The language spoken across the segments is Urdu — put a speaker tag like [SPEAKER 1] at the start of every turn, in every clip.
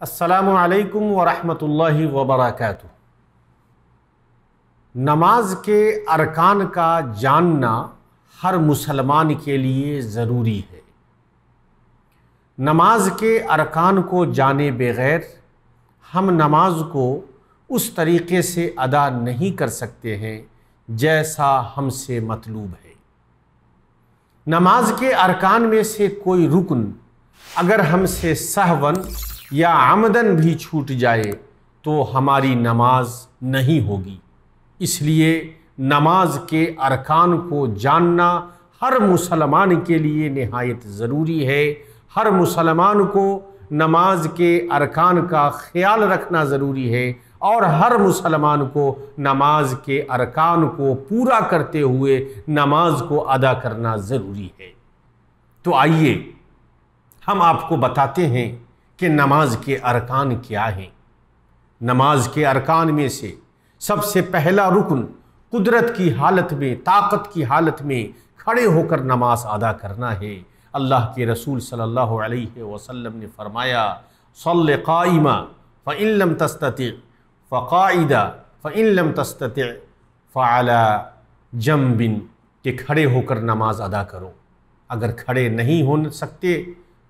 [SPEAKER 1] السلام علیکم ورحمۃ اللہ وبرکاتہ۔ نماز کے ارکان کا جاننا ہر مسلمان کے لیے ضروری ہے۔ نماز کے ارکان کو جانے بغیر ہم نماز کو اس طریقے سے ادا نہیں کر سکتے ہیں جیسا ہم سے مطلوب ہے۔ نماز کے ارکان میں سے کوئی رکن اگر ہم سے سہواً یا عمدن بھی چھوٹ جائے تو ہماری نماز نہیں ہوگی۔ اس لیے نماز کے ارکان کو جاننا ہر مسلمان کے لیے نہایت ضروری ہے۔ ہر مسلمان کو نماز کے ارکان کا خیال رکھنا ضروری ہے اور ہر مسلمان کو نماز کے ارکان کو پورا کرتے ہوئے نماز کو ادا کرنا ضروری ہے۔ تو آئیے ہم آپ کو بتاتے ہیں کہ نماز کے ارکان کیا ہیں۔ نماز کے ارکان میں سے سب سے پہلا رکن قدرت کی حالت میں، طاقت کی حالت میں کھڑے ہو کر نماز ادا کرنا ہے۔ اللہ کے رسول صلی اللہ علیہ وسلم نے فرمایا، صلی قائما فإن لم تستطع فقاعدا فإن لم تستطع فعلى جنب، کہ کھڑے ہو کر نماز ادا کرو۔ اگر کھڑے نہیں ہو سکتے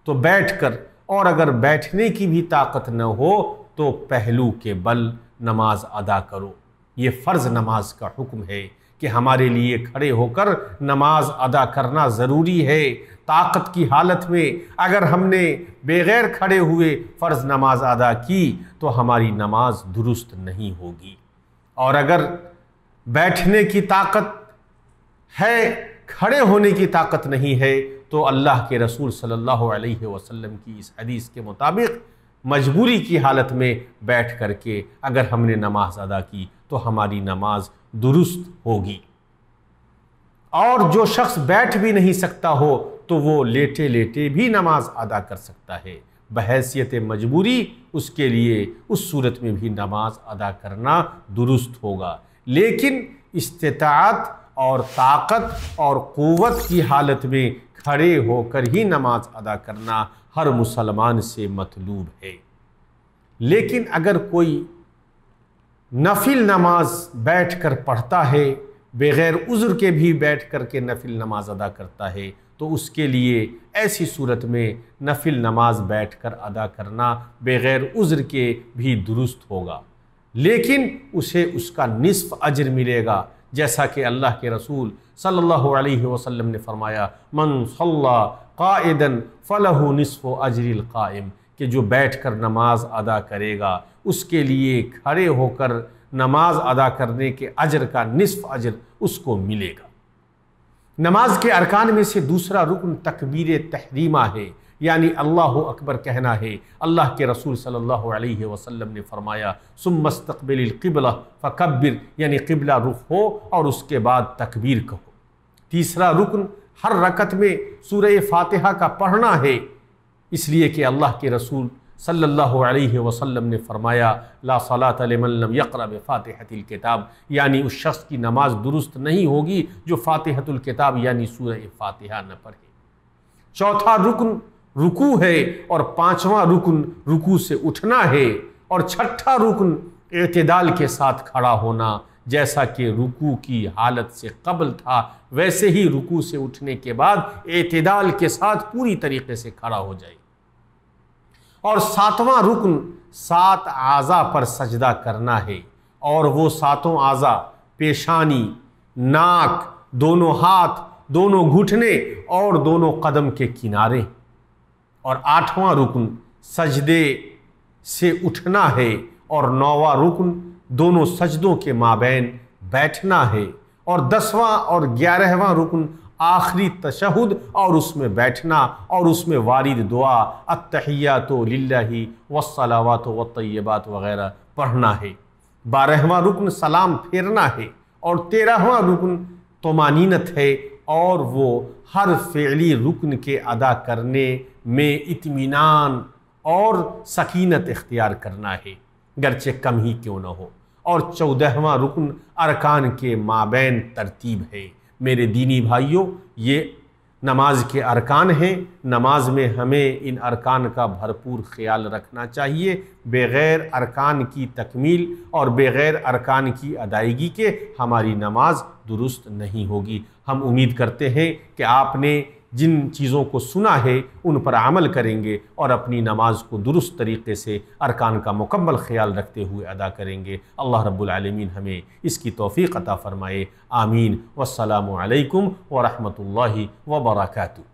[SPEAKER 1] تو بیٹھ کر، اور اگر بیٹھنے کی بھی طاقت نہ ہو تو پہلو کے بل نماز ادا کرو۔ یہ فرض نماز کا حکم ہے کہ ہمارے لیے کھڑے ہو کر نماز ادا کرنا ضروری ہے۔ طاقت کی حالت میں اگر ہم نے بغیر کھڑے ہوئے فرض نماز ادا کی تو ہماری نماز درست نہیں ہوگی، اور اگر بیٹھنے کی طاقت ہے، کھڑے ہونے کی طاقت نہیں ہے، تو اللہ کے رسول صلی اللہ علیہ وسلم کی اس حدیث کے مطابق مجبوری کی حالت میں بیٹھ کر کے اگر ہم نے نماز ادا کی تو ہماری نماز درست ہوگی۔ اور جو شخص بیٹھ بھی نہیں سکتا ہو تو وہ لیٹے لیٹے بھی نماز ادا کر سکتا ہے۔ بحیثیت مجبوری اس کے لیے اس صورت میں بھی نماز ادا کرنا درست ہوگا، لیکن استطاعت اور طاقت اور قوت کی حالت میں کھڑے ہو کر ہی نماز ادا کرنا ہر مسلمان سے مطلوب ہے۔ لیکن اگر کوئی نفل نماز بیٹھ کر پڑھتا ہے، بغیر عذر کے بھی بیٹھ کر کے نفل نماز ادا کرتا ہے، تو اس کے لیے ایسی صورت میں نفل نماز بیٹھ کر ادا کرنا بغیر عذر کے بھی درست ہوگا، لیکن اسے اس کا نصف اجر ملے گا، جیسا کہ اللہ کے رسول صلی اللہ علیہ وسلم نے فرمایا، من صلی قائدا فلہ نصف اجر القائم، کہ جو بیٹھ کر نماز ادا کرے گا اس کے لیے کھڑے ہو کر نماز ادا کرنے کے اجر کا نصف اجر اس کو ملے گا۔ نماز کے ارکان میں سے دوسرا رکن تکبیر تحریمہ ہے، یعنی اللہ اکبر کہنا ہے۔ اللہ کے رسول صلی اللہ علیہ وسلم نے فرمایا، ثم استقبل القبلہ فکبر، یعنی قبلہ رخ ہو اور اس کے بعد تکبیر کہو۔ تیسرا رکن ہر رکعت میں سورہ فاتحہ کا پڑھنا ہے، اس لیے کہ اللہ کے رسول صلی اللہ علیہ وسلم نے فرمایا، لا صلاۃ لمن لم یقرأ بفاتحۃ الکتاب، یعنی اس شخص کی نماز درست نہیں ہوگی جو فاتحۃ الکتاب یعنی سورہ فاتحہ نہ پڑھے۔ چوتھا رکن رکوع ہے، اور پانچواں رکن رکوع سے اٹھنا ہے، اور چھٹا رکن اعتدال کے ساتھ کھڑا ہونا، جیسا کہ رکوع کی حالت سے قبل تھا ویسے ہی رکوع سے اٹھنے کے بعد اعتدال کے ساتھ پوری طریقے سے کھڑا ہو جائے۔ اور ساتواں رکن 7 اعضاء پر سجدہ کرنا ہے، اور وہ 7 اعضاء پیشانی، ناک، دونوں ہاتھ، دونوں گھٹنے اور دونوں قدم کے کنارے۔ اور 8واں رکن سجدے سے اٹھنا ہے، اور 9واں رکن دونوں سجدوں کے مابین بیٹھنا ہے، اور 10واں اور 11واں رکن آخری تشہد اور اس میں بیٹھنا اور اس میں وارد دعا التحیات للہ والصلوات والطیبات وغیرہ پڑھنا ہے۔ 12واں رکن سلام پھیرنا ہے، اور 13واں رکن طمانینت ہے، اور وہ ہر فعلی رکن کے ادا کرنے میں اطمینان اور سکینت اختیار کرنا ہے، گرچہ کم ہی کیوں نہ ہو۔ اور 14واں رکن ارکان کے مابین ترتیب ہے۔ میرے دینی بھائیوں، یہ نماز کے ارکان ہیں، نماز میں ہمیں ان ارکان کا بھرپور خیال رکھنا چاہیے۔ بغیر ارکان کی تکمیل اور بغیر ارکان کی ادائیگی کے ہماری نماز درست نہیں ہوگی۔ ہم امید کرتے ہیں کہ آپ نے جن چیزوں کو سنا ہے ان پر عمل کریں گے اور اپنی نماز کو درست طریقے سے ارکان کا مکمل خیال رکھتے ہوئے ادا کریں گے۔ اللہ رب العالمین ہمیں اس کی توفیق عطا فرمائے۔ آمین۔ والسلام علیکم ورحمۃ اللہ وبرکاتہ۔